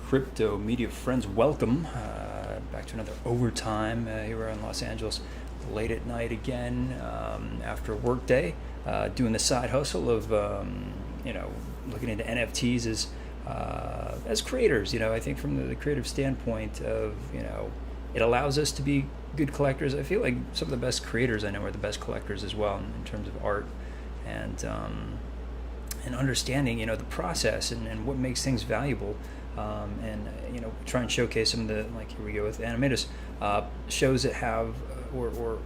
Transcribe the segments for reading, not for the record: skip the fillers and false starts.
crypto media friends, welcome back to another overtime. Here we're in Los Angeles late at night again after a work day, doing the side hustle of looking into NFTs as creators. I think from the creative standpoint of it allows us to be good collectors. I feel like some of the best creators I know are the best collectors as well in terms of art and understanding the process and what makes things valuable, and try and showcase some of the, like, here we go with Animetas shows that have or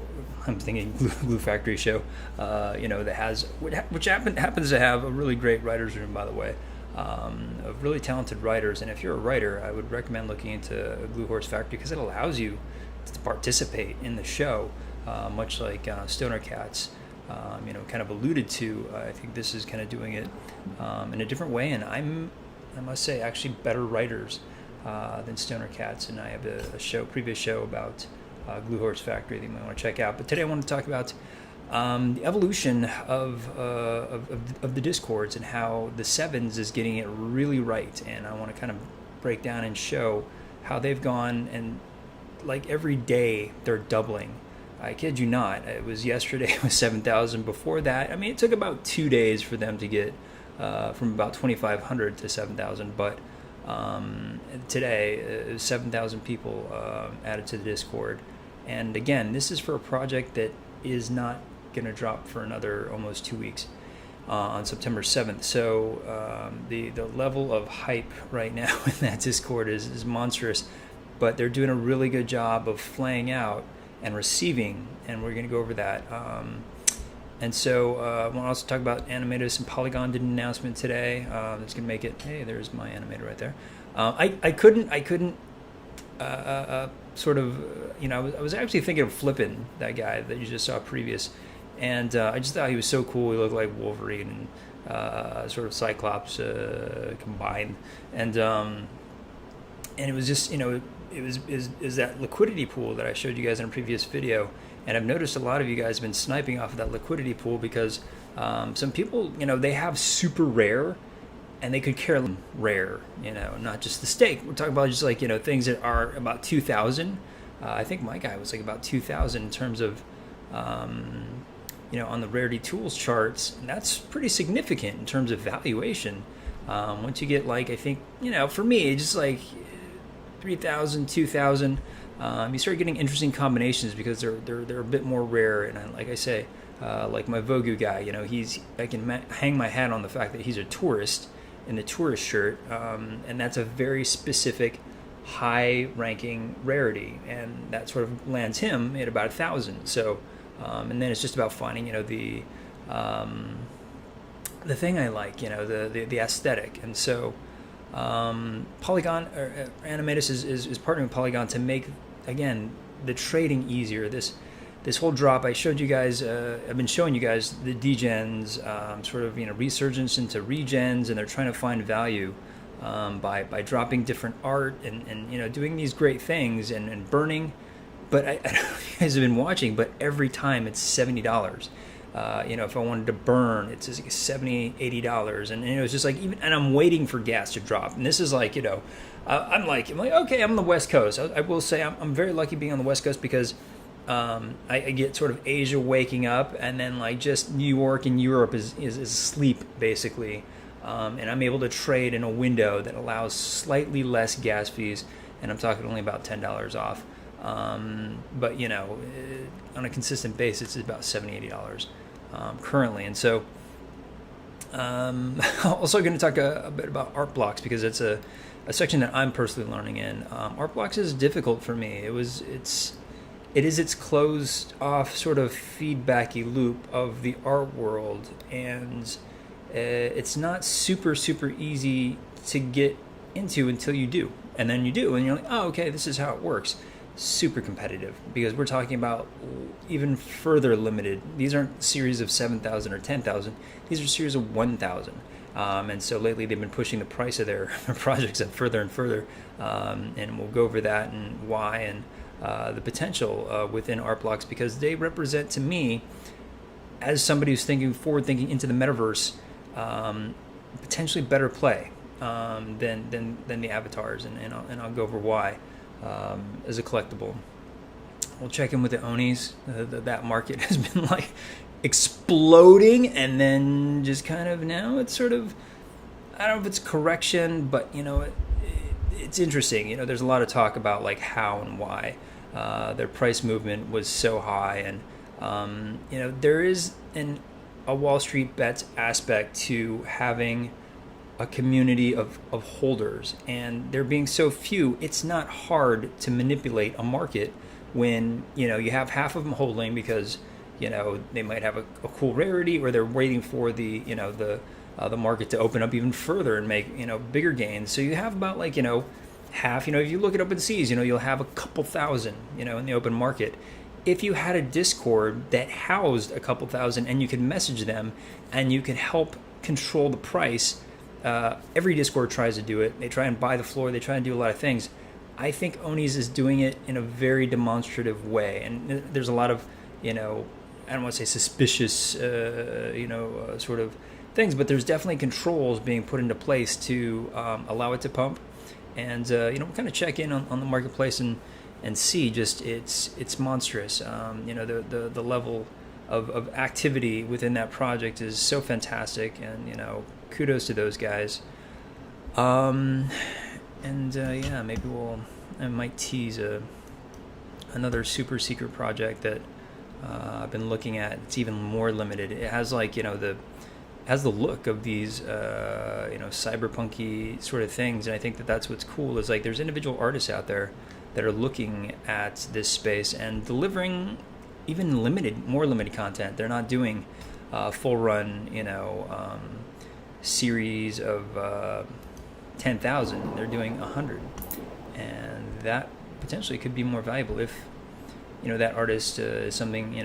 I'm thinking Glue Factory show that has which happens to have a really great writers room, by the way, of really talented writers. And if you're a writer, I would recommend looking into Glue Horse Factory because it allows you to participate in the show, much like Stoner Cats kind of alluded to. I think this is kind of doing it in a different way, and I must say, actually better writers than Stoner Cats. And I have a previous show about Glue Horse Factory that you might want to check out. But today I want to talk about the evolution of the Discords and how the SEVENS is getting it really right. And I want to kind of break down and show how they've gone, and like every day they're doubling. I kid you not. It was yesterday, it was 7,000. Before that, I mean, it took about 2 days for them to get from about 2,500 to 7,000. But today, 7,000 people added to the Discord. And again, this is for a project that is not going to drop for another almost 2 weeks on September 7th. So the level of hype right now in that Discord is monstrous. But they're doing a really good job of flaying out and receiving, and we're going to go over that. And so I want to also talk about Animetas and Polygon did an announcement today that's going to make it. Hey, there's my animator right there. I couldn't sort of, I was actually thinking of flipping that guy that you just saw previous, and I just thought he was so cool. He looked like Wolverine and sort of Cyclops combined, and it was just it was that liquidity pool that I showed you guys in a previous video. And I've noticed a lot of you guys have been sniping off of that liquidity pool because some people, they have super rare, and they could care rare, not just the stake. We're talking about just like, things that are about 2,000. I think my guy was like about 2,000 in terms of, on the rarity tools charts. And that's pretty significant in terms of valuation. Once you get like, I think, for me, just like 3,000, 2,000, you start getting interesting combinations because they're a bit more rare. And like I say, like my Vogu guy, I can hang my hat on the fact that he's a tourist in the tourist shirt, and that's a very specific, high-ranking rarity, and that sort of lands him at about 1,000. So, and then it's just about finding, the thing I like, the aesthetic, and so. Polygon or Animetas is partnering with Polygon to make, again, the trading easier. This whole drop, I showed you guys. I've been showing you guys the degens, sort of resurgence into regens, and they're trying to find value by dropping different art and doing these great things and burning. But I don't know if you guys have been watching, but every time it's $70. If I wanted to burn, it's just like $70, $80, and it's just like and I'm waiting for gas to drop. And this is like, I'm like, okay, I'm on the West Coast. I will say I'm very lucky being on the West Coast because I get sort of Asia waking up, and then like just New York and Europe is asleep basically, and I'm able to trade in a window that allows slightly less gas fees, and I'm talking only about $10 off. But on a consistent basis, it's about $70, $80 currently. And so also going to talk a bit about ArtBlocks because it's a section that I'm personally learning in. ArtBlocks is difficult for me. It is its closed off sort of feedbacky loop of the art world, and it's not super easy to get into until you do, and then you do, and you're like, oh, okay, this is how it works. Super competitive because we're talking about even further limited. These aren't series of 7,000 or 10,000. These are series of 1,000. And so lately they've been pushing the price of their projects up further and further. And we'll go over that and why and the potential within ArtBlocks, because they represent to me, as somebody who's forward thinking into the metaverse, potentially better play. than the avatars, and I'll go over why as a collectible. We'll check in with the Onis. That market has been like exploding, and then just kind of now it's sort of, I don't know if it's correction, but it's interesting. There's a lot of talk about like how and why their price movement was so high, and there is a Wall Street bets aspect to having a community of holders, and there being so few. It's not hard to manipulate a market when you have half of them holding because they might have a cool rarity, or they're waiting for the market to open up even further and make bigger gains. So you have about like half. If you look at OpenSeas, you'll have a couple thousand in the open market. If you had a Discord that housed a couple thousand and you could message them and you could help control the price, every Discord tries to do it. They try and buy the floor. They try and do a lot of things. I think Onis is doing it in a very demonstrative way, and there's a lot of I don't want to say suspicious sort of things, but there's definitely controls being put into place to allow it to pump, and we'll kind of check in on the marketplace and see just it's monstrous. The level of activity within that project is so fantastic, and kudos to those guys. Maybe I might tease another super secret project that I've been looking at. It's even more limited. It has like has the look of these cyberpunky sort of things, and I think that's what's cool is like there's individual artists out there that are looking at this space and delivering even more limited content. They're not doing full run series of 10,000. They're doing 100, and that potentially could be more valuable if that artist is something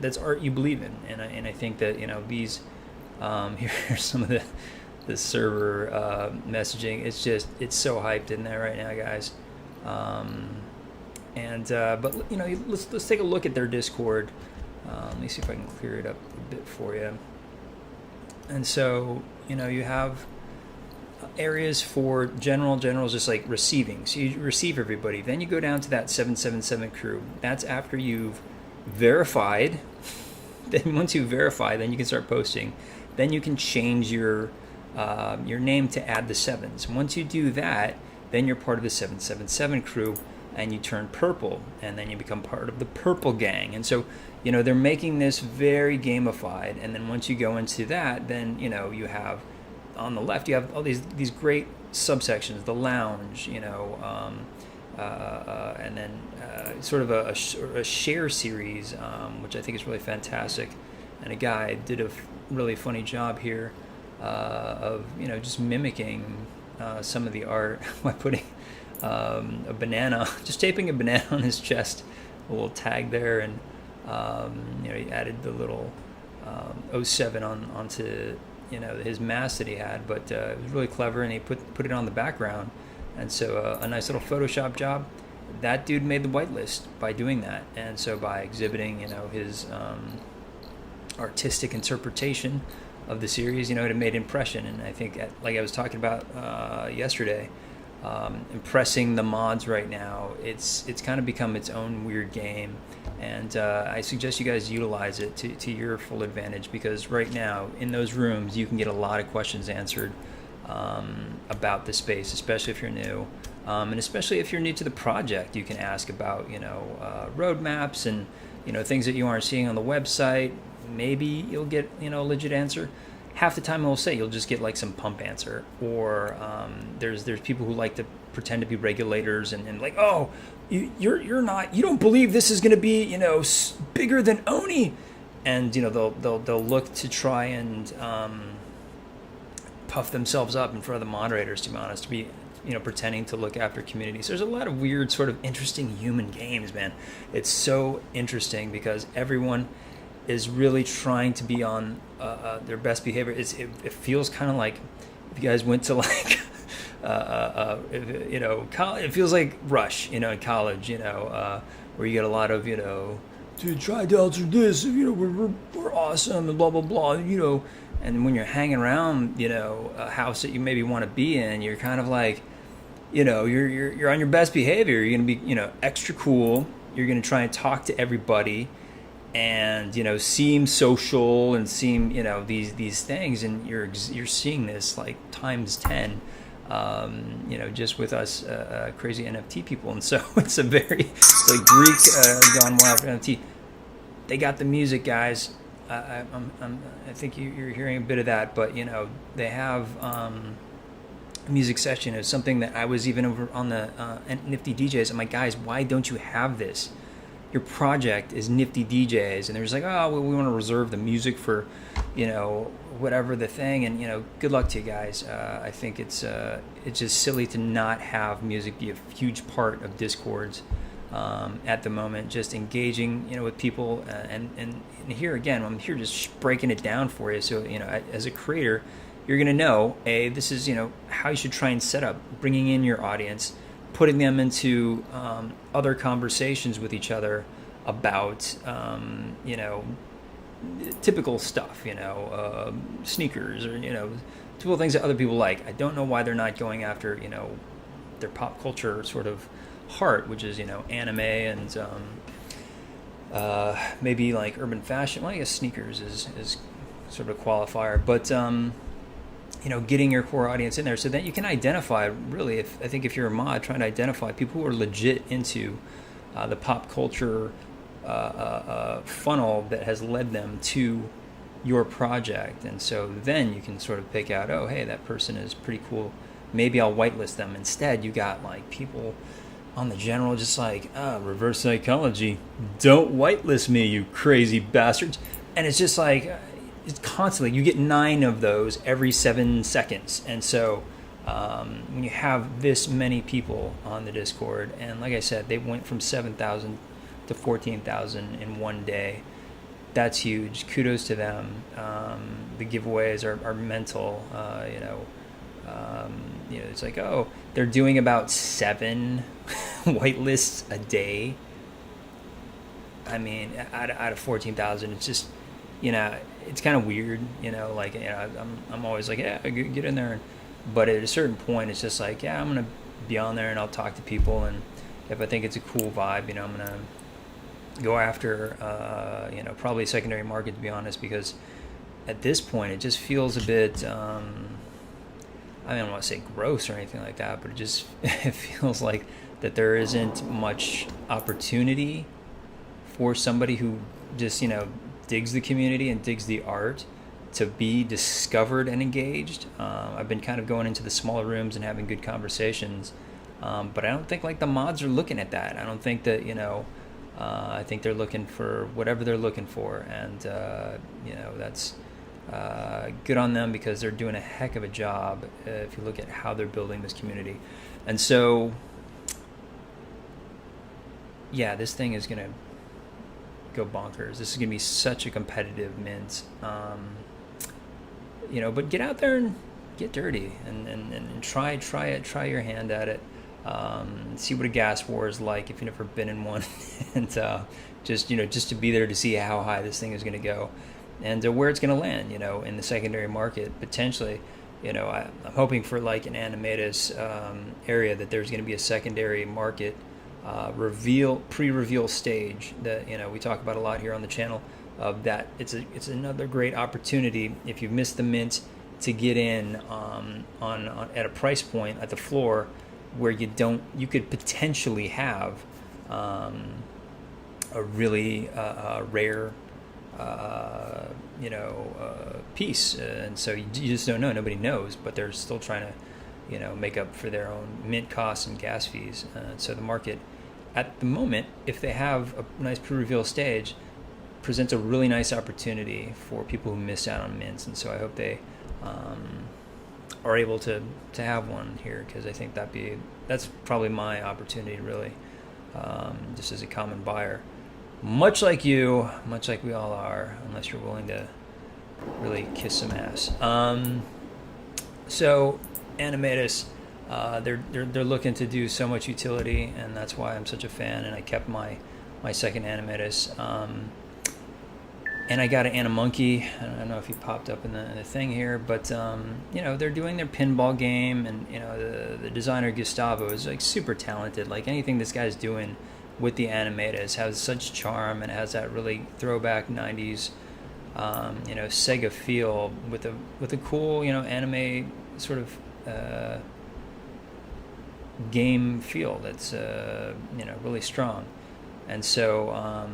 that's art you believe in. And I think that these here's some of the server messaging. It's so hyped in there right now, guys. But let's take a look at their Discord. Let me see if I can clear it up a bit for you. And so you have areas for generals, just like receiving. So you receive everybody. Then you go down to that 777 crew. That's after you've verified. Then once you verify, then you can start posting. Then you can change your name to add the sevens. Once you do that, then you're part of the 777 crew, and you turn purple, and then you become part of the purple gang. And so they're making this very gamified. And then once you go into that, then you have on the left, you have all these great subsections, the lounge, and then sort of a share series, which I think is really fantastic. And a guy did a really funny job here of just mimicking some of the art by putting a banana, just taping a banana on his chest, a little tag there, and he added the little 07 onto his mask that he had, but it was really clever, and he put it on the background, and so a nice little Photoshop job. That dude made the whitelist by doing that, and so by exhibiting his artistic interpretation of the series, it made impression. And I think, like I was talking about yesterday, impressing the mods right now, it's kind of become its own weird game. And I suggest you guys utilize it to your full advantage, because right now in those rooms you can get a lot of questions answered about the space, especially if you're new, and especially if you're new to the project. You can ask about roadmaps and things that you aren't seeing on the website. Maybe you'll get a legit answer. Half the time it'll say you'll just get like some pump answer, or there's people who like to pretend to be regulators and like, oh, you don't believe this is going to be bigger than Oni, and they'll look to try and puff themselves up in front of the moderators, to be honest, to be pretending to look after communities. There's a lot of weird sort of interesting human games, man. It's so interesting because everyone is really trying to be on their best behavior. It feels kind of like if you guys went to like it feels like Rush, in college, where you get a lot of dude, try to answer this, we're awesome and blah blah blah, And when you're hanging around, a house that you maybe want to be in, you're kind of like, you're on your best behavior. You're going to be, extra cool. You're going to try and talk to everybody, and seem social and seem these things, and you're seeing this like times 10, just with us crazy NFT people. And so it's like Greek gone wild for NFT. They got the music, guys. I think you're hearing a bit of that, but they have a music session. It's something that I was even over on the Nifty DJs. I'm like, guys, why don't you have this? Your project is Nifty DJs, and they're just like, oh, well, we want to reserve the music for, whatever the thing, and good luck to you guys. I think it's just silly to not have music be a huge part of Discords at the moment. Just engaging, with people, and here again, I'm here just breaking it down for you. So as a creator, you're gonna know, this is how you should try and set up, bringing in your audience, putting them into other conversations with each other about typical stuff, sneakers, or typical things that other people like. I don't know why they're not going after their pop culture sort of heart, which is anime and maybe like urban fashion. Well, I guess sneakers is sort of a qualifier, but getting your core audience in there so that you can identify, really, I think if you're a mod, trying to identify people who are legit into the pop culture funnel that has led them to your project. And so then you can sort of pick out, oh, hey, that person is pretty cool. Maybe I'll whitelist them. Instead, you got like people on the general just like, reverse psychology. Don't whitelist me, you crazy bastards. And it's just like, it's constantly, you get 9 of those every 7 seconds. And so when you have this many people on the Discord, and like I said, they went from 7,000 to 14,000 in one day. That's huge. Kudos to them. The giveaways are mental. It's like, oh, they're doing about 7 whitelists a day. I mean, out of 14,000, it's just, it's kind of weird, I'm always like, yeah, get in there. But at a certain point, it's just like, yeah, I'm going to be on there and I'll talk to people. And if I think it's a cool vibe, I'm going to go after, probably secondary market, to be honest, because at this point, it just feels a bit, I don't want to say gross or anything like that, but it feels like that there isn't much opportunity for somebody who just, digs the community and digs the art to be discovered and engaged. I've been kind of going into the smaller rooms and having good conversations, but I don't think like the mods are looking at that. I don't think that, I think they're looking for whatever they're looking for, and that's good on them, because they're doing a heck of a job if you look at how they're building this community. And so, yeah, this thing is going to go bonkers. This is going to be such a competitive mint. But get out there and get dirty and try it, try your hand at it. See what a gas war is like if you've never been in one, and just to be there to see how high this thing is going to go, and where it's going to land, in the secondary market potentially. I'm hoping for like an Animetas area, that there's going to be a secondary market pre-reveal stage that we talk about a lot here on the channel. Of that, it's another great opportunity if you've missed the mint to get in on at a price point at the floor where you could potentially have a really rare piece, and so you just don't know. Nobody knows, but they're still trying to make up for their own mint costs and gas fees. So the market at the moment, if they have a nice pre-reveal stage, presents a really nice opportunity for people who miss out on mints. And so I hope they are able to have one here, because I think that's probably my opportunity, really, just as a common buyer, much like we all are, unless you're willing to really kiss some ass. So Animetas, they're looking to do so much utility, and that's why I'm such a fan. And I kept my second Animetas. And I got an Animonkey. I don't know if he popped up in the thing here, but you know, they're doing their pinball game, and you know, the designer Gustavo is like super talented. Like anything this guy's doing with the Animetas has such charm, and has that really throwback '90s, you know, Sega feel with a cool, you know, anime sort of game feel that's you know, really strong. And so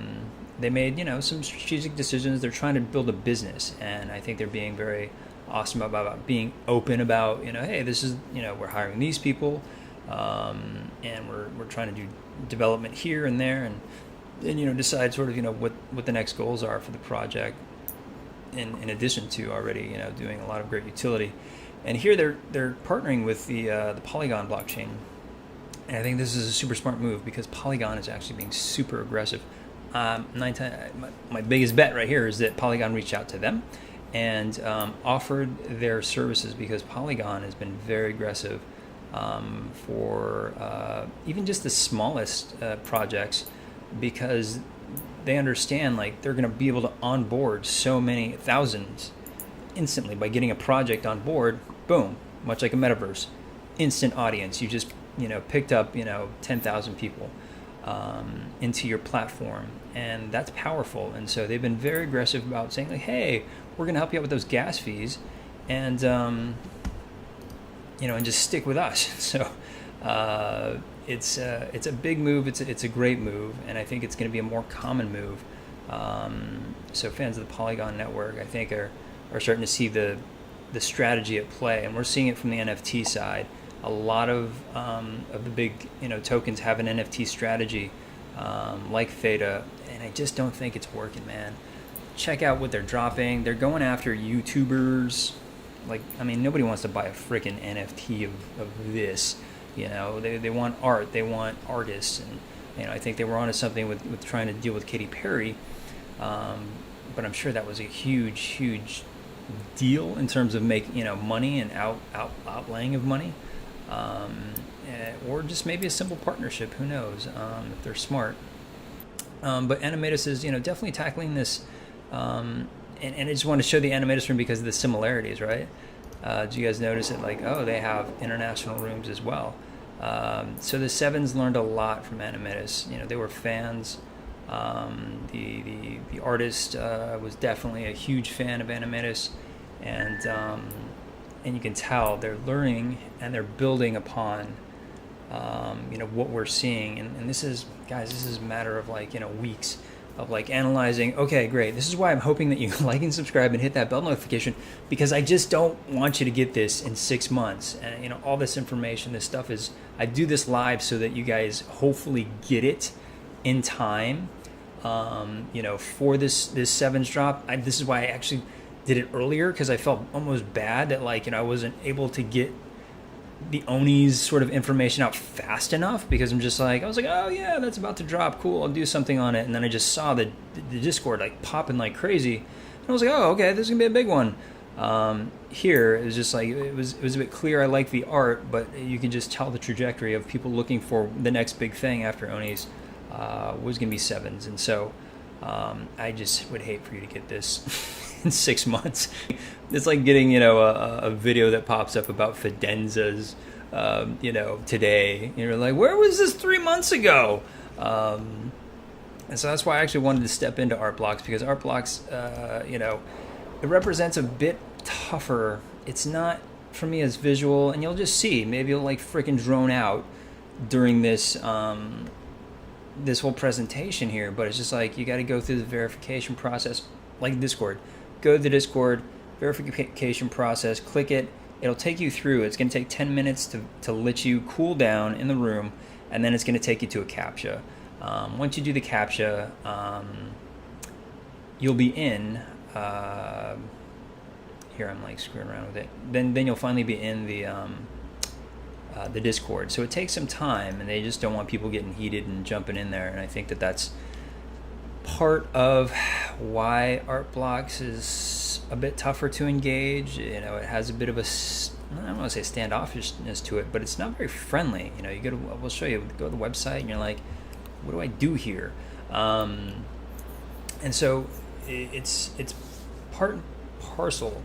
they made, you know, some strategic decisions. They're trying to build a business, and I think they're being very awesome about being open about, you know, hey, this is, you know, we're hiring these people, and we're trying to do development here and there, and you know, decide sort of, you know, what the next goals are for the project, in addition to already, you know, doing a lot of great utility. And here they're partnering with the Polygon blockchain, and I think this is a super smart move because Polygon is actually being super aggressive. My biggest bet right here is that Polygon reached out to them and offered their services, because Polygon has been very aggressive for even just the smallest projects, because they understand like they're going to be able to onboard so many thousands instantly by getting a project on board. Boom, much like a metaverse, instant audience. You just, you know, picked up, you know, 10,000 people into your platform, and that's powerful. And so they've been very aggressive about saying like, hey, we're going to help you out with those gas fees, and you know, and just stick with us. So it's a big move. It's a great move, and I think it's going to be a more common move. So fans of the Polygon network, I think, are starting to see the strategy at play, and we're seeing it from the NFT side. A lot of the big, you know, tokens have an NFT strategy, like Theta, and I just don't think it's working, man. Check out what they're dropping. They're going after YouTubers. Like, I mean, nobody wants to buy a freaking NFT of this. You know, they want art. They want artists, and you know, I think they were onto something with trying to deal with Katy Perry. But I'm sure that was a huge deal in terms of making, you know, money and outlaying of money. Or just maybe a simple partnership, who knows, if they're smart. But Animetas is, you know, definitely tackling this, and I just want to show the Animetas room because of the similarities, right? Do you guys notice it? Like, oh, they have international rooms as well. So the SEVENS learned a lot from Animetas. You know, they were fans. The artist was definitely a huge fan of Animetas, and you can tell they're learning and they're building upon you know, what we're seeing, and this is, guys, this is a matter of like, you know, weeks of like analyzing. Okay, great, this is why I'm hoping that you like and subscribe and hit that bell notification, because I just don't want you to get this in 6 months. And you know, all this information, this stuff is, I do this live so that you guys hopefully get it in time, you know, for this SEVENS drop. This is why I actually did it earlier, because I felt almost bad that, like, you know, I wasn't able to get the Oni's sort of information out fast enough, because I'm just like, I was like, oh yeah, that's about to drop, cool, I'll do something on it. And then I just saw the Discord like popping like crazy, and I was like, oh, okay, this is gonna be a big one. Here it was just like, it was a bit clear. I like the art, but you can just tell the trajectory of people looking for the next big thing after Oni's was gonna be SEVENS. And so I just would hate for you to get this in 6 months. It's like getting, you know, a video that pops up about Fidenzas, you know, today. You're like, where was this 3 months ago? And so that's why I actually wanted to step into ArtBlocks, because ArtBlocks, you know, it represents a bit tougher. It's not for me as visual, and you'll just see. Maybe it'll like freaking drone out during this this whole presentation here, but it's just like, you got to go through the verification process, like Discord. Go to the Discord verification process, click it, it'll take you through. It's going to take 10 minutes to let you cool down in the room, and then it's going to take you to a CAPTCHA. Once you do the CAPTCHA, you'll be in, here I'm like screwing around with it, then you'll finally be in the Discord. So it takes some time, and they just don't want people getting heated and jumping in there, and I think that that's part of why ArtBlocks is a bit tougher to engage. You know, it has a bit of a, I don't want to say standoffishness to it, but it's not very friendly. You know, you go to, we'll show you, go to the website and you're like, what do I do here? And so it's part and parcel.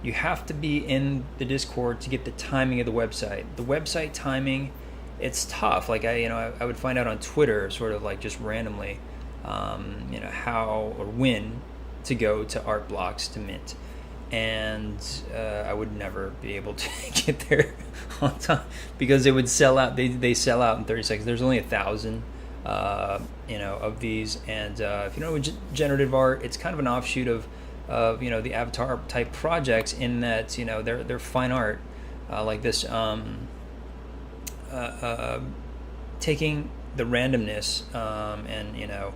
You have to be in the Discord to get the timing of the website. The website timing, it's tough. Like I would find out on Twitter, sort of like just randomly, how or when to go to ArtBlocks to mint, and I would never be able to get there on time because it would sell out. They sell out in 30 seconds. There's only 1,000, of these, and if you know generative art, it's kind of an offshoot of the avatar type projects in that they're fine art, like this, taking the randomness, and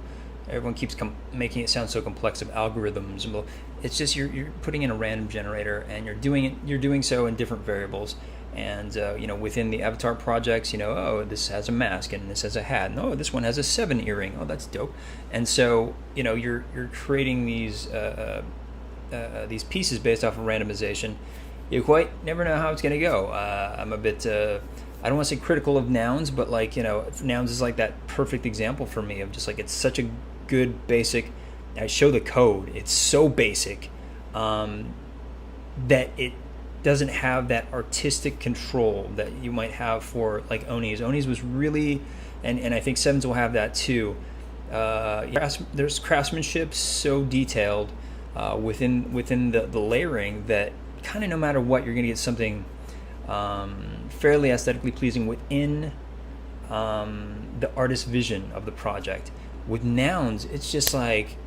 everyone keeps making it sound so complex of algorithms. Well, it's just you're putting in a random generator, and you're doing so in different variables. And within the avatar projects, oh, this has a mask and this has a hat, and oh, this one has a 7 earring. Oh, that's dope. And so you're creating these pieces based off of randomization. You quite never know how it's going to go. I'm a bit I don't want to say critical of nouns, but nouns is like that perfect example for me of just like it's such a good basic. I show the code. It's so basic that it doesn't have that artistic control that you might have for like Oni's. Oni's was really, and I think Sevens will have that too. There's craftsmanship so detailed within the layering that kind of no matter what, you're going to get something fairly aesthetically pleasing within the artist's vision of the project. With nouns, it's just like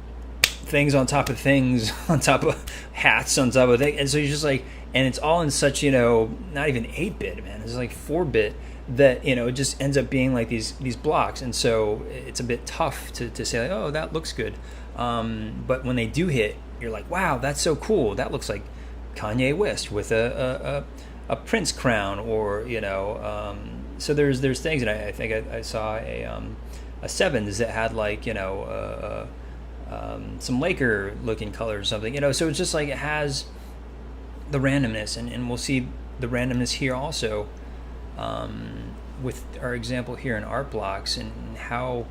things on top of things, on top of hats, on top of things. And so you're just like, and it's all in such, not even 8-bit, man. It's like 4-bit that, it just ends up being like these blocks. And so it's a bit tough to say, like, oh, that looks good. But when they do hit, you're like, wow, that's so cool. That looks like Kanye West with a Prince crown, or, so there's things. And I think I saw a Sevens that had like, some Laker looking colors or something, so it's just like it has the randomness, and we'll see the randomness here also with our example here in ArtBlocks, and how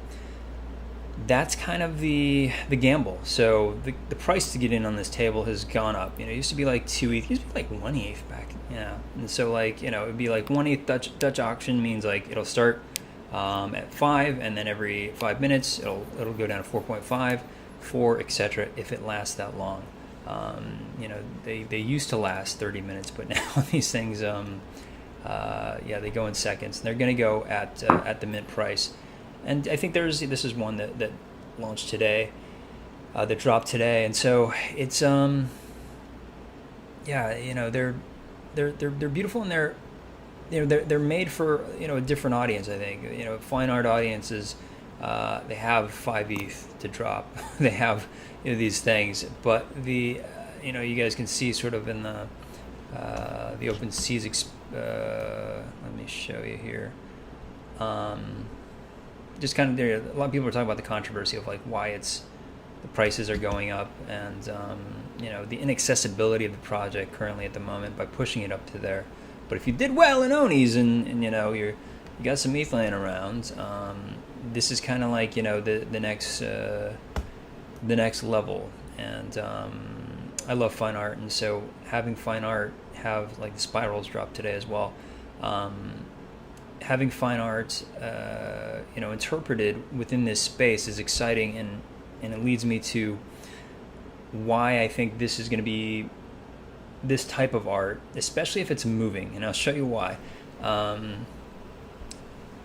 that's kind of the gamble. So the price to get in on this table has gone up. It used to be like 2 ETH, it used to be like 1 ETH back, and so like it'd be like 1 ETH Dutch auction means like it'll start at 5, and then every 5 minutes it'll go down to 4.5, 4, etc. if it lasts that long. They used to last 30 minutes, but now these things, they go in seconds. They're going to go at the mint price, and I think this is one that launched today, that dropped today, and so it's they're beautiful, and they're made for a different audience. I think fine art audiences, they have 5 ETH to drop. They have these things, but the you guys can see sort of in the OpenSea's. Let me show you here. Just kind of there. A lot of people are talking about the controversy of like why the prices are going up, and the inaccessibility of the project currently at the moment by pushing it up to there. But if you did well in Oni's and you got some ETH laying around, this is kind of like the next level. And I love fine art, and so having fine art have like the spirals drop today as well. Having fine art interpreted within this space is exciting, and it leads me to why I think this is going to be this type of art, especially if it's moving, and I'll show you why.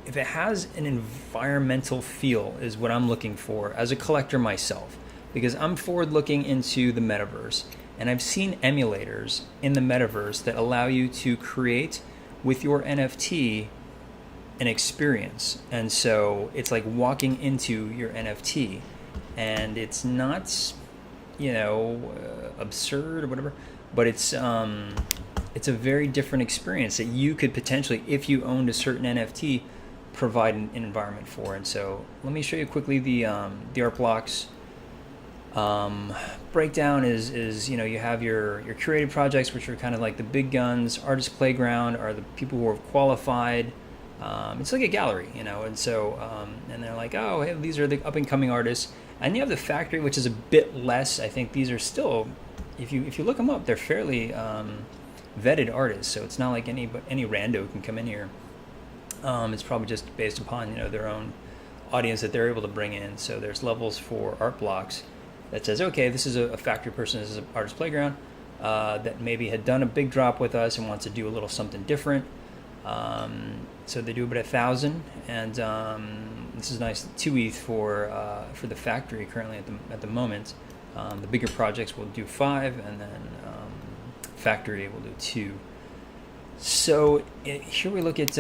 If it has an environmental feel is what I'm looking for as a collector myself, because I'm forward looking into the metaverse, and I've seen emulators in the metaverse that allow you to create with your NFT an experience. And so it's like walking into your NFT, and it's not absurd or whatever, but it's a very different experience that you could potentially, if you owned a certain NFT, provide an environment for. And so let me show you quickly the ArtBlocks breakdown. Is you have your curated projects, which are kind of like the big guns. Artist Playground are the people who are qualified, It's like a gallery, and so and they're like, oh, hey, these are the up and coming artists, and you have the factory, which is a bit less. I think these are still, if you look them up, they're fairly vetted artists, so it's not like any rando can come in here. It's probably just based upon their own audience that they're able to bring in. So there's levels for ArtBlocks that says, okay, this is a factory person, this is an artist playground that maybe had done a big drop with us and wants to do a little something different. So they do about 1,000, and this is nice. 2 ETH for the factory currently at the moment. The bigger projects will do 5, and then factory will do 2. So here we look at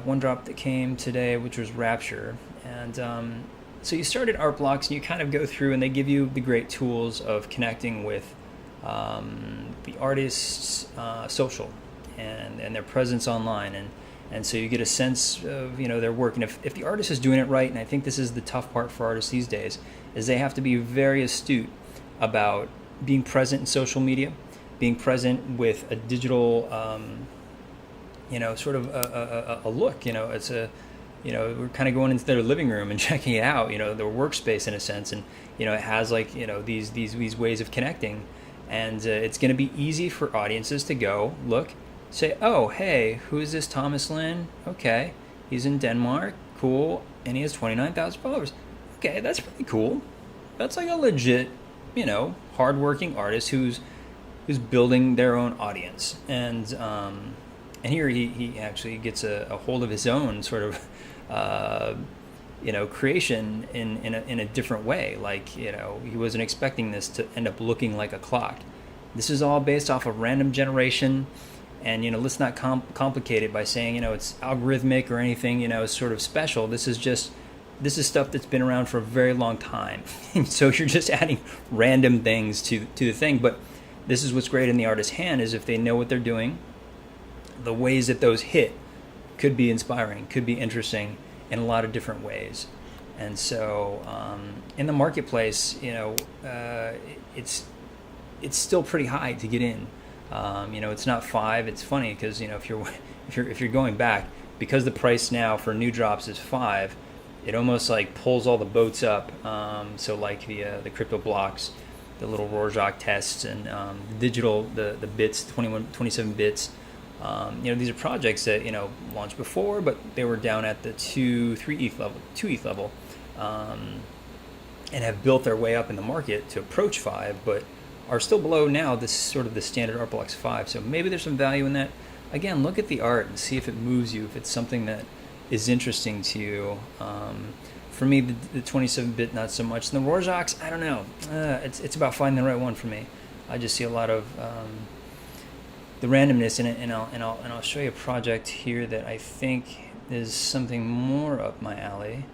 one drop that came today, which was Rapture, and so you start at ArtBlocks and you kind of go through, and they give you the great tools of connecting with the artist's social and their presence online, and so you get a sense of their work. And if the artist is doing it right, and I think this is the tough part for artists these days, is they have to be very astute about being present in social media, being present with a digital sort of a look. It's we're kind of going into their living room and checking it out, their workspace in a sense, and it has these ways of connecting, and it's going to be easy for audiences to go look, say, oh, hey, who is this Thomas Lin? Okay, he's in Denmark, cool, and he has 29,000 followers. Okay, that's pretty cool. That's like a legit, hardworking artist who's building their own audience, and here he actually gets a hold of his own sort of creation in a different way. Like he wasn't expecting this to end up looking like a clock. This is all based off of random generation, and let's not complicate it by saying it's algorithmic or anything sort of special. This is stuff that's been around for a very long time. So you're just adding random things to the thing. But this is what's great in the artist's hand, is if they know what they're doing, the ways that those hit could be inspiring, could be interesting in a lot of different ways. And so in the marketplace, it's still pretty high to get in. It's not 5. It's funny because if you're going back, because the price now for new drops is 5, it almost like pulls all the boats up. So like the crypto blocks, the little Rorschach tests, and the digital, the bits, 27 bits. These are projects that launched before, but they were down at the 2 ETH level, and have built their way up in the market to approach 5, but are still below now this sort of the standard ArtBlocks 5. So maybe there's some value in that. Again, look at the art and see if it moves you, if it's something that is interesting to you. For me, the 27-bit not so much. And the Rorschachs, I don't know. It's about finding the right one for me. I just see a lot of the randomness in it, and I'll show you a project here that I think is something more up my alley.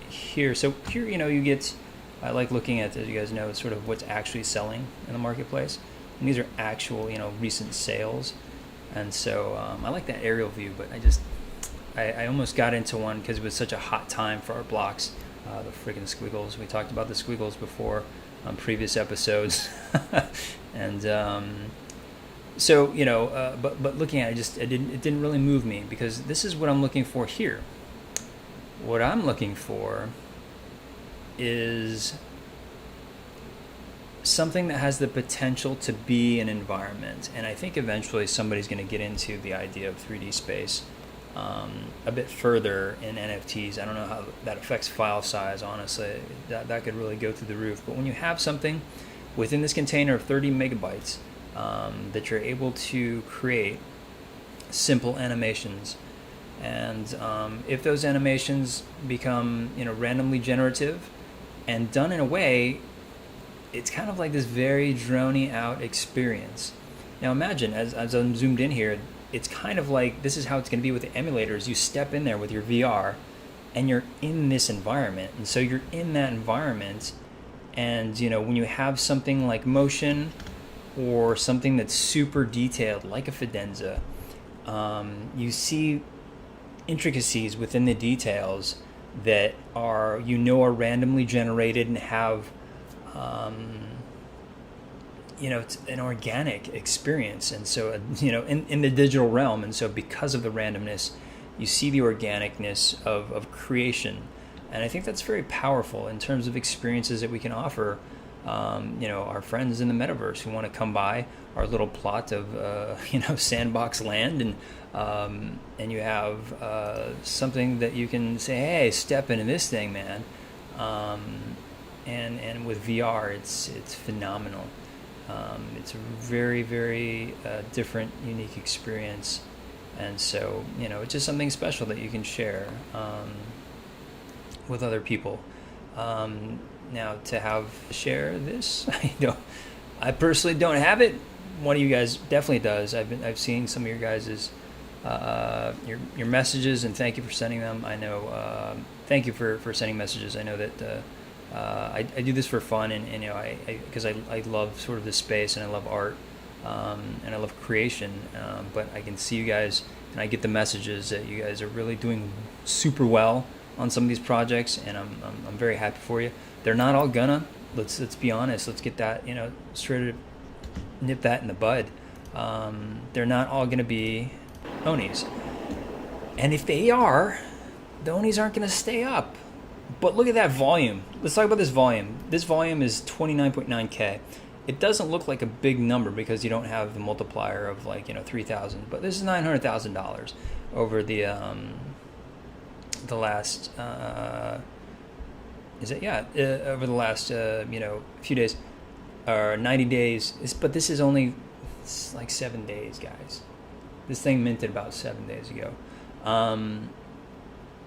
Here, you get. I like looking at, as you guys know, sort of what's actually selling in the marketplace, and these are actual recent sales, and so I like that aerial view. But I almost got into one because it was such a hot time for ArtBlocks. The freaking squiggles. We talked about the squiggles before on previous episodes. And but looking at it, it didn't really move me, because this is what I'm looking for here. What I'm looking for is something that has the potential to be an environment, and I think eventually somebody's going to get into the idea of 3D space a bit further in NFTs. I don't know how that affects file size, honestly. That could really go through the roof. But when you have something within this container of 30 megabytes that you're able to create simple animations, and if those animations become randomly generative and done in a way, it's kind of like this very drony out experience. Now imagine, as I'm zoomed in here, it's kind of like this is how it's going to be with the emulators. You step in there with your VR and you're in this environment, and so you're in that environment, and when you have something like motion or something that's super detailed like a Fidenza, you see intricacies within the details that are randomly generated and have it's an organic experience. And so, in the digital realm. And so because of the randomness, you see the organicness of creation. And I think that's very powerful in terms of experiences that we can offer, our friends in the metaverse who want to come by our little plot of, sandbox land, and you have something that you can say, hey, step into this thing, man. And with VR, it's phenomenal. It's a very, very different, unique experience. And so, it's just something special that you can share with other people. Now, to share this, I personally don't have it. One of you guys definitely does. I've seen some of your guys's your messages, and thank you for sending them. I know. Thank you for sending messages. I know that I do this for fun, and because I love sort of this space, and I love art, and I love creation. But I can see you guys, and I get the messages that you guys are really doing super well on some of these projects, and I'm very happy for you. They're not all gonna. Let's be honest. Let's get that straight. Nip that in the bud. They're not all gonna be Onis, and if they are, the Onis aren't gonna stay up. But look at that volume. Let's talk about this volume. This volume is 29.9K. It doesn't look like a big number because you don't have the multiplier of 3,000. But this is $900,000 over the last. Over the last few days or 90 days. But this is only like 7 days, guys. This thing minted about 7 days ago.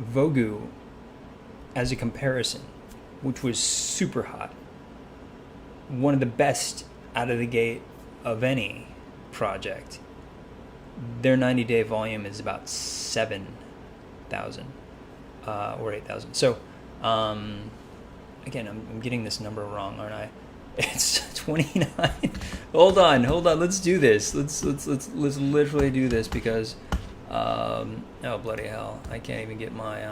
Vogu, as a comparison, which was super hot, one of the best out of the gate of any project, their 90-day volume is about 7,000 or 8,000. So again, I'm getting this number wrong, aren't I? It's 29. Hold on. Let's do this. Let's literally do this because oh bloody hell, I can't even get my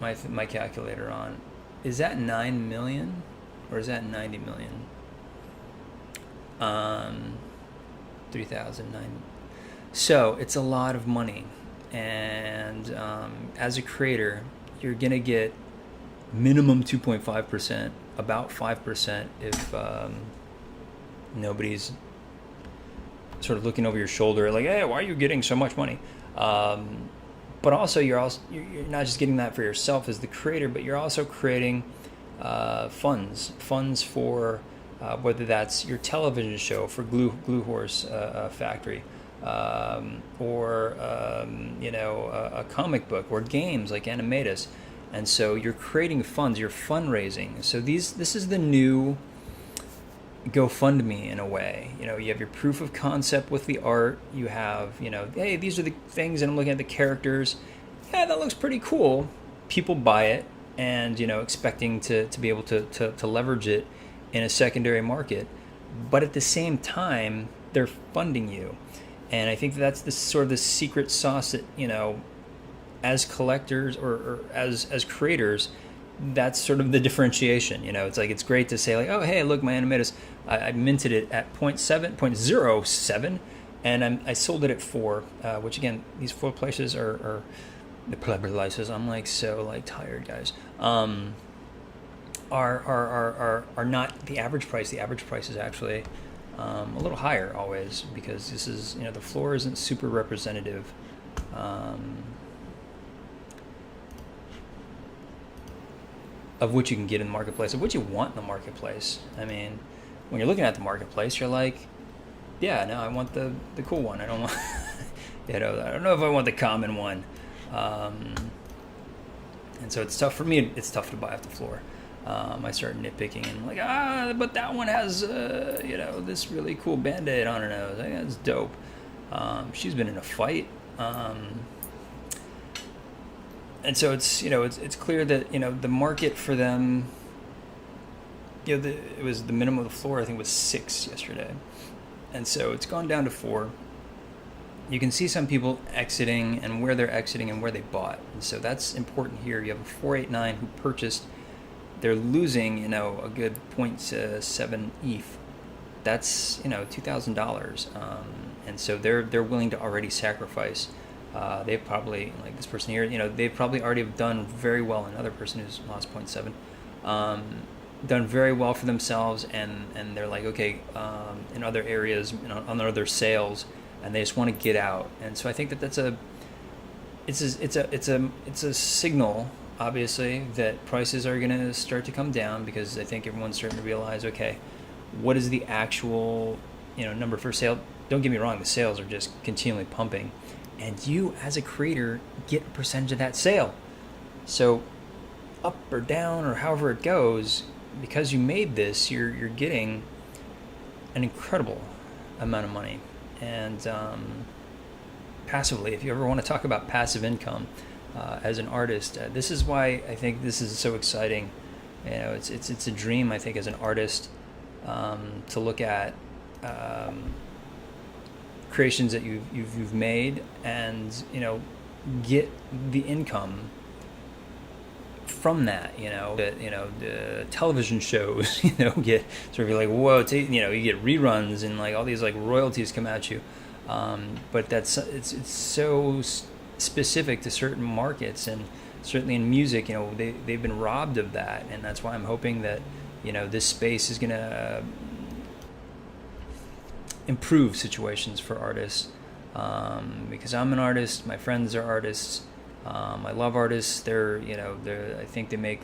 my calculator on. Is that 9 million or is that 90 million? 3,009. So it's a lot of money, and as a creator, you're gonna get minimum 2.5%, about 5% if nobody's sort of looking over your shoulder like, hey, why are you getting so much money? But also you're not just getting that for yourself as the creator, but you're also creating funds for whether that's your television show for Glue Horse Factory, or a comic book, or games like Animetas. And so you're creating funds, you're fundraising. So this is the new GoFundMe in a way. You have your proof of concept with the art. You have, hey, these are the things, and I'm looking at the characters. Yeah, that looks pretty cool. People buy it, and expecting to be able to leverage it in a secondary market. But at the same time, they're funding you. And I think that's the sort of the secret sauce that, as collectors or as creators, that's sort of the differentiation. It's like, it's great to say like, oh, hey, look, my Animetas, I minted it at 0.07, and I sold it at 4, which again, these 4 places are the places. I'm like so tired, guys. Are not the average price. The average price is actually a little higher always, because this is the floor isn't super representative. Of what you can get in the marketplace, of what you want in the marketplace. I mean, when you're looking at the marketplace, you're like, yeah, no, I want the cool one. I don't want, I don't know if I want the common one. And so it's tough for me. It's tough to buy off the floor. I start nitpicking and I'm like, but that one has, this really cool Band-Aid on her nose. I think that's dope. She's been in a fight. And so it's clear that the market for them, it was the minimum of the floor, I think was 6 yesterday, and so it's gone down to 4. You can see some people exiting and where they're exiting and where they bought, and so that's important here. You have a 489 who purchased they're losing, you know, a good 0.7 ETH. That's, you know, $2,000, and so they're willing to already sacrifice. They've probably, like this person here, you know, they've probably already done very well. Another person who's lost 0.7, done very well for themselves, and they're like, okay, in other areas, you know, on other sales, and they just want to get out. And so I think that it's a signal, obviously, that prices are going to start to come down, because I think everyone's starting to realize, okay, what is the actual, you know, number for sale? Don't get me wrong, the sales are just continually pumping, and you as a creator get a percentage of that sale. So up or down or however it goes, because you made this, you're getting an incredible amount of money. And passively, if you ever want to talk about passive income as an artist, this is why I think this is so exciting. You know, it's a dream, I think, as an artist, to look at creations that you've made, and, you know, get the income from that. You know, that, you know, the television shows, you know, get sort of like, whoa, you know, you get reruns and like all these like royalties come at you. But it's so specific to certain markets, and certainly in music, you know, they've been robbed of that, and that's why I'm hoping that, you know, this space is gonna improve situations for artists, because I'm an artist, my friends are artists, I love artists. I think they make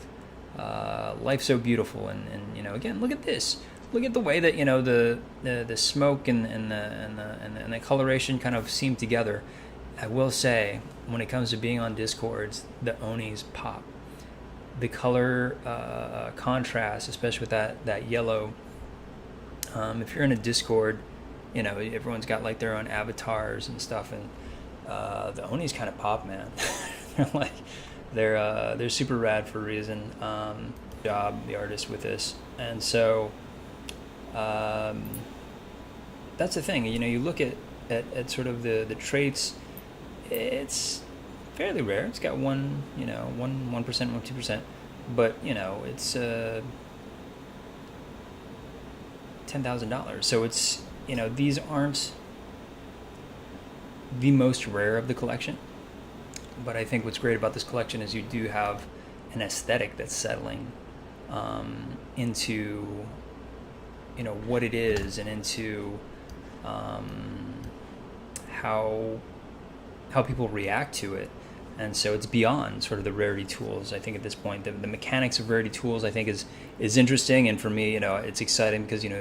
life so beautiful, and you know, again, look at this. Look at the way that, you know, the smoke and the coloration kind of seem together. I will say, when it comes to being on Discords, the Onis pop. The color contrast, especially with that yellow. If you're in a Discord, you know, everyone's got like their own avatars and stuff, and the Onis kind of pop, man. they're super rad for a reason. Job the artist with this, and so that's the thing. You know, you look at sort of the traits. It's fairly rare. It's got 1%, 2%, but, you know, it's $10,000. So it's, you know, these aren't the most rare of the collection, but I think what's great about this collection is you do have an aesthetic that's settling into, you know, what it is, and into how people react to it. And so it's beyond sort of the rarity tools. I think at this point, the mechanics of rarity tools, I think, is interesting. And for me, you know, it's exciting because, you know,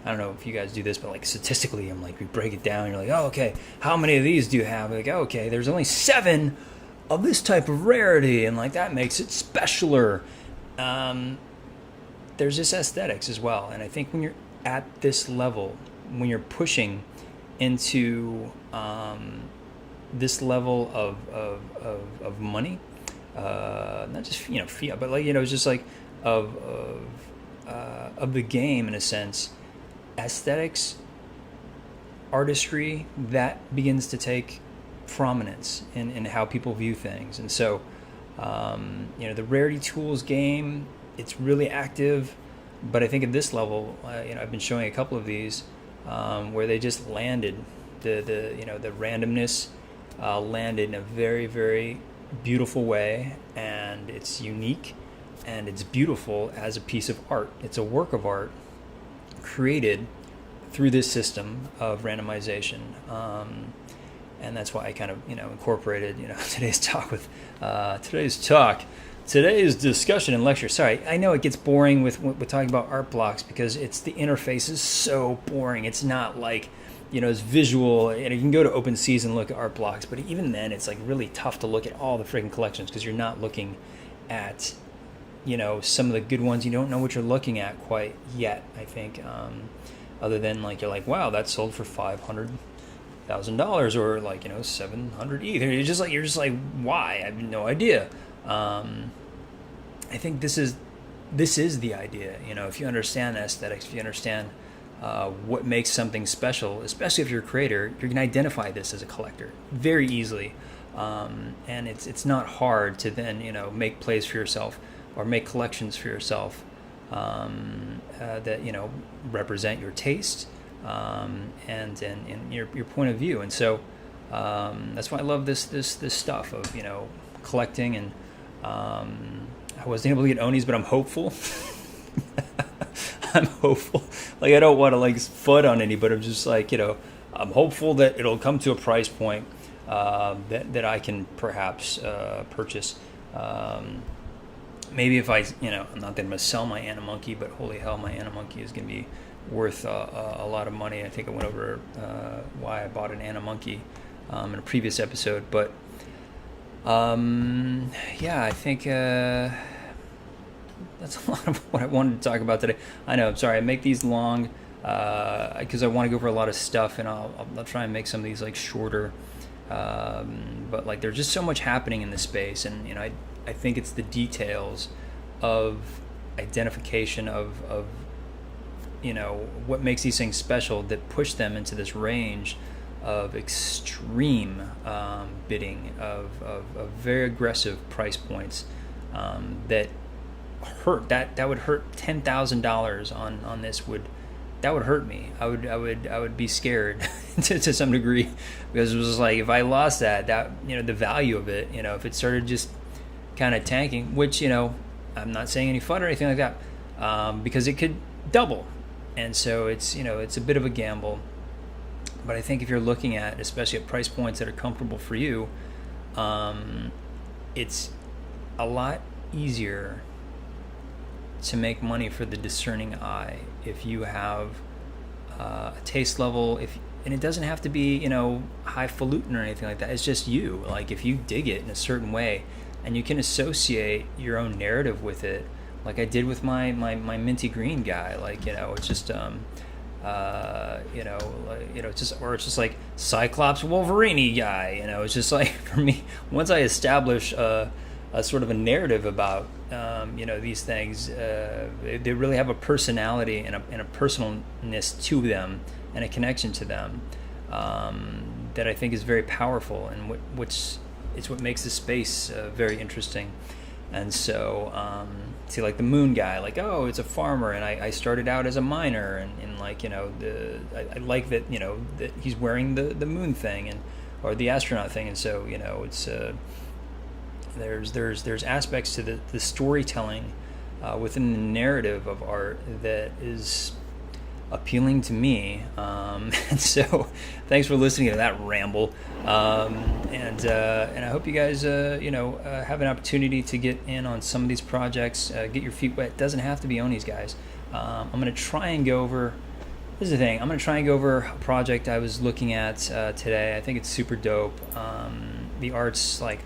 I don't know if you guys do this, but like statistically, I'm like, we break it down. You're like, oh, okay, how many of these do you have? Like, oh, okay, there's only 7 of this type of rarity, and like that makes it specialer. There's this aesthetics as well, and I think when you're at this level, when you're pushing into this level of money, not just, you know, fiat, but like, you know, it's just like of the game in a sense. Aesthetics, artistry, that begins to take prominence in how people view things. And so, you know, the rarity tools game, it's really active, but I think at this level, you know, I've been showing a couple of these where they just landed the you know, the randomness landed in a very, very beautiful way, and it's unique, and it's beautiful as a piece of art. It's a work of art created through this system of randomization, and that's why I kind of, you know, incorporated, you know, today's discussion and lecture. Sorry, I know it gets boring with talking about ArtBlocks, because the interface is so boring. It's not like, you know, it's visual, and you can go to OpenSeas and look at ArtBlocks, but even then it's like really tough to look at all the freaking collections, because you're not looking at, you know, some of the good ones. You don't know what you're looking at quite yet, I think, other than like, you're like, wow, that sold for $500,000, or like, you know, 700 ETH. You're just like, why? I have no idea. I think this is the idea. You know, if you understand aesthetics, if you understand what makes something special, especially if you're a creator, you can identify this as a collector very easily, and it's not hard to then, you know, make plays for yourself or make collections for yourself that, you know, represent your taste and your point of view. And so that's why I love this stuff of, you know, collecting. And I wasn't able to get Onis, but I'm hopeful. I'm hopeful. Like, I don't want to like FUD on any, but I'm just like, you know, I'm hopeful that it'll come to a price point that I can perhaps purchase. Maybe if I, you know, I'm not that I'm going to sell my Animonkey, but holy hell, my Animonkey is going to be worth a lot of money. I think I went over why I bought an Animonkey in a previous episode. But yeah, I think that's a lot of what I wanted to talk about today. I know, I'm sorry, I make these long because I want to go over a lot of stuff, and I'll try and make some of these like shorter. But like, there's just so much happening in this space, and you know, I think it's the details of identification of you know, what makes these things special that push them into this range of extreme bidding, of very aggressive price points that hurt. That would hurt $10,000 on this. That would hurt me. I would be scared to some degree, because it was like, if I lost that, you know, the value of it, you know, if it started just kind of tanking, which, you know, I'm not saying any FUD or anything like that, because it could double. And so it's, you know, it's a bit of a gamble. But I think if you're looking at, especially at price points that are comfortable for you, it's a lot easier to make money for the discerning eye if you have a taste level, and it doesn't have to be, you know, highfalutin or anything like that. It's just you. Like, if you dig it in a certain way, and you can associate your own narrative with it, like I did with my minty green guy. Like, you know, it's just it's just like Cyclops Wolverine guy. You know, it's just like, for me, once I establish a sort of a narrative about you know, these things, they really have a personality and a personalness to them, and a connection to them that I think is very powerful, and which is what makes the space very interesting. And so see, like the moon guy, like, oh, it's a farmer, and I started out as a miner, and like, you know, I like that, you know, that he's wearing the moon thing, and or the astronaut thing. And so, you know, it's there's aspects to the storytelling within the narrative of art that is appealing to me, and so thanks for listening to that ramble, and I hope you guys have an opportunity to get in on some of these projects, get your feet wet. It doesn't have to be Onis, guys. I'm going to try and go over, this is the thing, I'm going to try and go over a project I was looking at today. I think it's super dope. The art's like,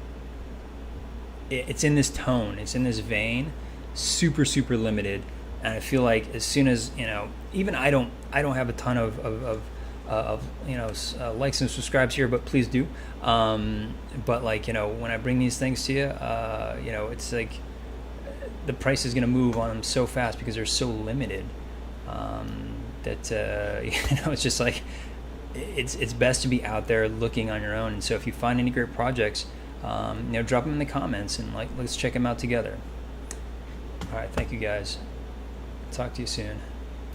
it's in this tone, it's in this vein, super limited. And I feel like as soon as, you know, even I don't have a ton of you know, likes and subscribes here, but please do. But like, you know, when I bring these things to you, you know, it's like the price is going to move on them so fast because they're so limited, that you know, it's just like, it's best to be out there looking on your own. And so if you find any great projects, you know, drop them in the comments, and like, let's check them out together. All right, thank you guys. Talk to you soon.